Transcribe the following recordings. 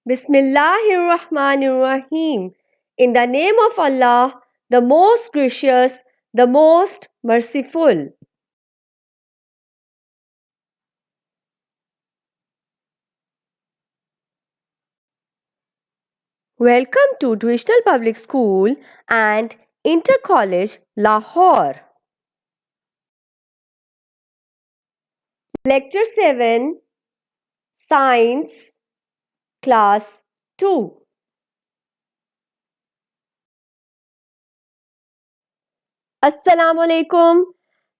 Bismillahirrahmanirrahim. In the name of Allah, the most gracious, the most merciful. Welcome to Traditional Public School and Inter College, Lahore. Lecture 7, Science, Class 2. Assalamu alaikum.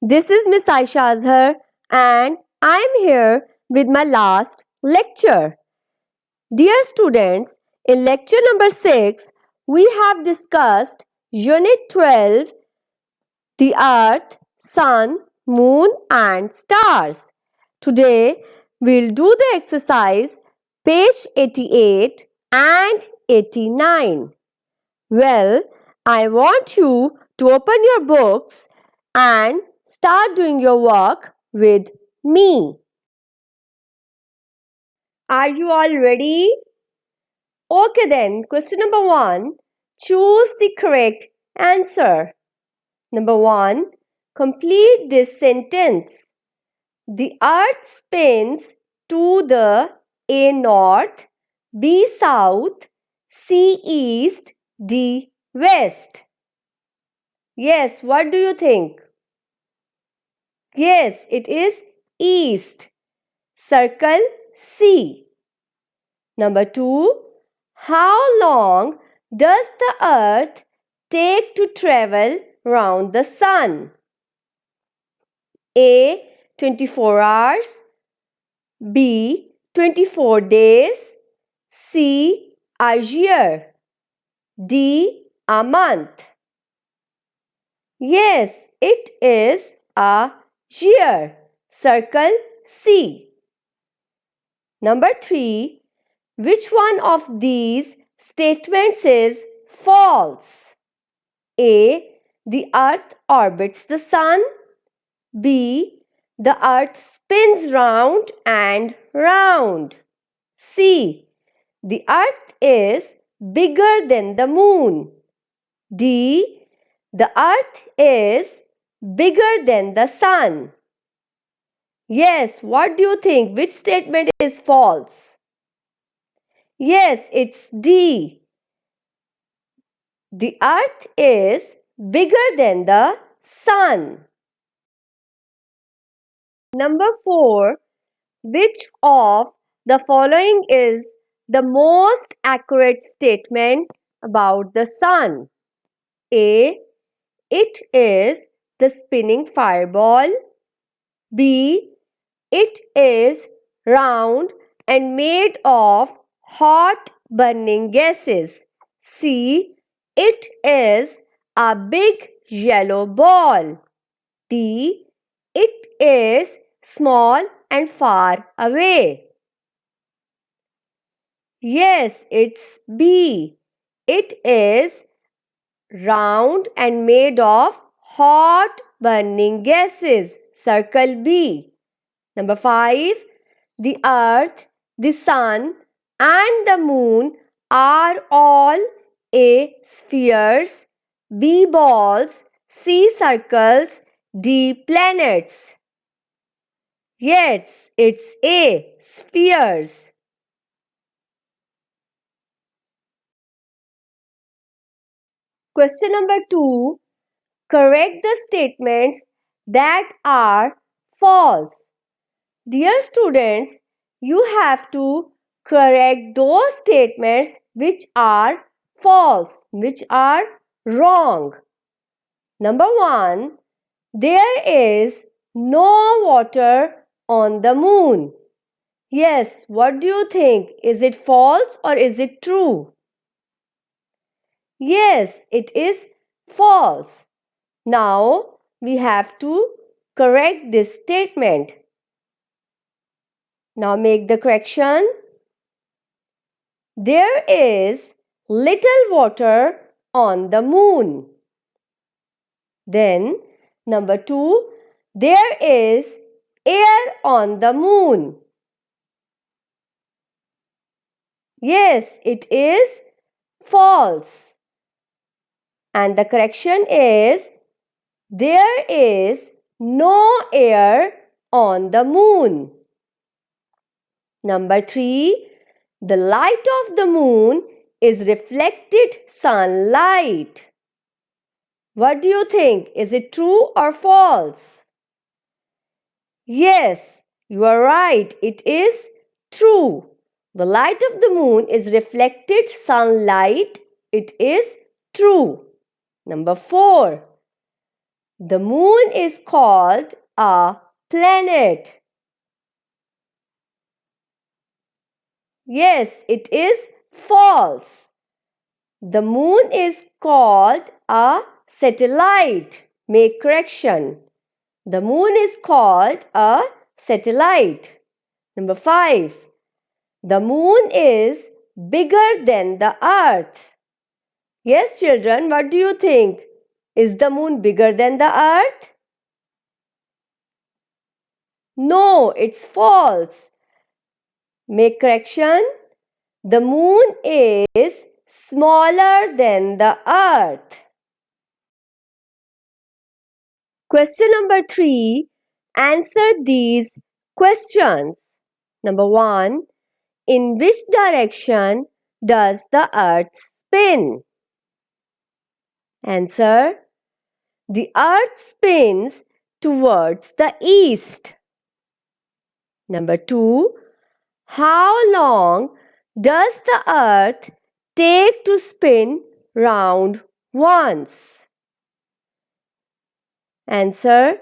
This is Miss Aisha Azhar and I am here with my last lecture. Dear students, in lecture number 6, we have discussed Unit 12, the Earth, Sun, Moon and Stars. Today, we'll do the exercise page 88 and 89. Well, I want you to open your books and start doing your work with me. Are you all ready? Okay then, question number 1. Choose the correct answer. Number 1. Complete this sentence. The earth spins to the A north, B south, C east, D west. Yes, what do you think? Yes, it is east. Circle C. Number 2. How long does the earth take to travel round the sun? A. 24 hours, B. 24 days, C. A year, D. A month. Yes, it is a year. Circle C. Number 3. Which one of these statements is false? A. The earth orbits the sun. B. The earth spins round and round. C. The earth is bigger than the moon. D. The earth is bigger than the sun. Yes, what do you think? Which statement is false? Yes, it's D. The earth is bigger than the sun. Number 4. Which of the following is the most accurate statement about the sun? A. It is the spinning fireball. B. It is round and made of hot burning gases. C. It is a big yellow ball. D. It is small and far away. Yes, it's B. It is round and made of hot burning gases. Circle B. Number 5. The earth, the sun and the moon are all A. spheres, B. balls, C. circles, D. planets. Yes, it's A. spheres. Question number 2. Correct the statements that are false. Dear students, you have to correct those statements which are false, which are wrong. Number 1. There is no water on the moon. Yes, what do you think? Is it false or is it true? Yes, it is false. Now we have to correct this statement. Now make the correction. There is little water on the moon. Then number 2, there is air on the moon. Yes, it is false. And the correction is there is no air on the moon. Number 3. The light of the moon is reflected sunlight. What do you think? Is it true or false? Yes, you are right. It is true. The light of the moon is reflected sunlight. It is true. Number 4. The moon is called a planet. Yes, it is false. The moon is called a satellite. Make correction. The moon is called a satellite. Number 5. The moon is bigger than the earth. Yes, children, what do you think? Is the moon bigger than the earth? No, it's false. Make correction. The moon is smaller than the earth. Question number 3. Answer these questions. Number 1. In which direction does the earth spin? Answer. The earth spins towards the east. Number 2. How long does the earth take to spin round once? Answer.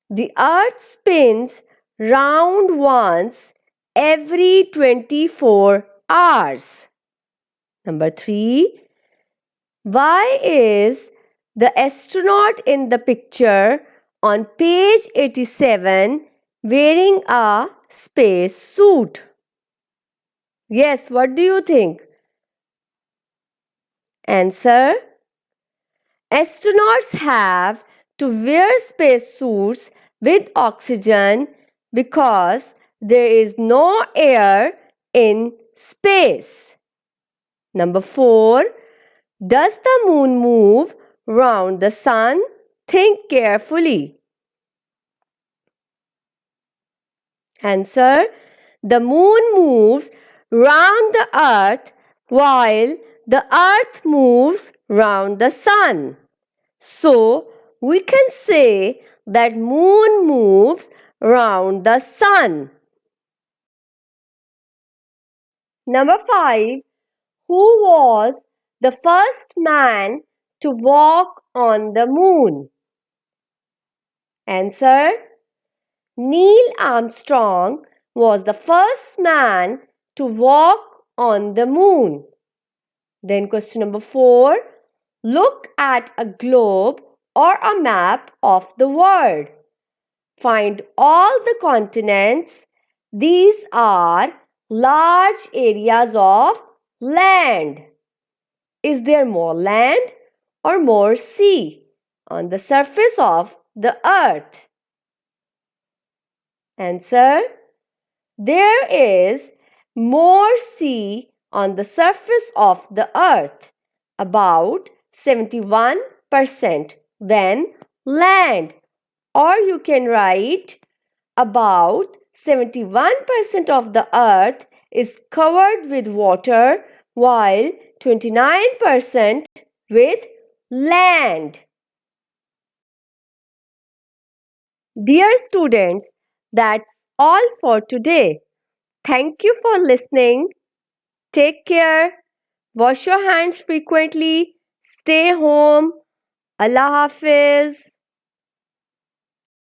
The earth spins round once every 24 hours. Number 3. Why is the astronaut in the picture on page 87 wearing a space suit? Yes, what do you think? Answer. Astronauts have to wear space suits with oxygen because there is no air in space. Number 4. Does the moon move round the sun? Think carefully. Answer. The moon moves round the earth while the earth moves round the sun. So, we can say that moon moves round the sun. Number 5. Who was the first man to walk on the moon? Answer. Neil Armstrong was the first man to walk on the moon. Then question number 4. Look at a globe or a map of the world. Find all the continents. These are large areas of land. Is there more land or more sea on the surface of the earth? Answer. There is more sea on the surface of the earth, about 71% than land. Or you can write about 71% of the earth is covered with water while 29% with land. Dear students, that's all for today. Thank you for listening. Take care. Wash your hands frequently. Stay home. Allah Hafiz.